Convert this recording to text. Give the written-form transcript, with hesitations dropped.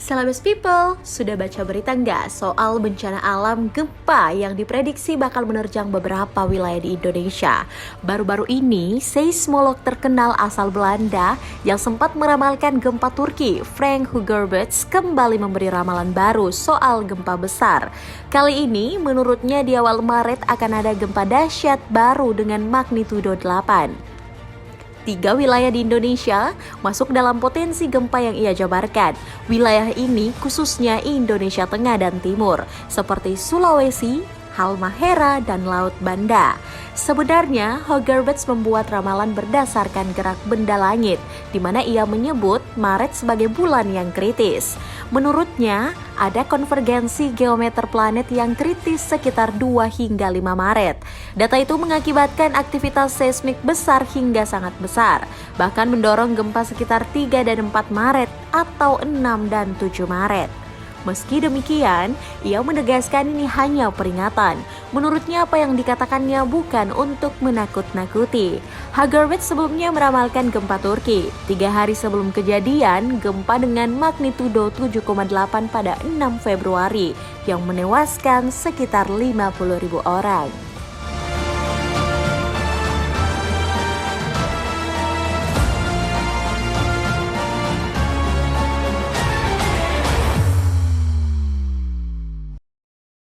Celebes People, sudah baca berita nggak soal bencana alam gempa yang diprediksi bakal menerjang beberapa wilayah di Indonesia? Baru-baru ini, seismolog terkenal asal Belanda yang sempat meramalkan gempa Turki, Frank Hugerberts, kembali memberi ramalan baru soal gempa besar. Kali ini, menurutnya di awal Maret akan ada gempa dahsyat baru dengan magnitudo 8. 3 wilayah di Indonesia masuk dalam potensi gempa yang ia jabarkan. Wilayah ini khususnya Indonesia Tengah dan Timur, seperti Sulawesi, Halmahera, dan Laut Banda. Sebenarnya, Hugerberts membuat ramalan berdasarkan gerak benda langit, di mana ia menyebut Maret sebagai bulan yang kritis. Menurutnya, ada konvergensi geometer planet yang kritis sekitar 2 hingga 5 Maret. Data itu mengakibatkan aktivitas seismik besar hingga sangat besar, bahkan mendorong gempa sekitar 3 dan 4 Maret atau 6 dan 7 Maret. Meski demikian, ia menegaskan ini hanya peringatan. Menurutnya apa yang dikatakannya bukan untuk menakut-nakuti. Hugerberts sebelumnya meramalkan gempa Turki. 3 hari sebelum kejadian, gempa dengan magnitudo 7,8 pada 6 Februari yang menewaskan sekitar 50.000 orang.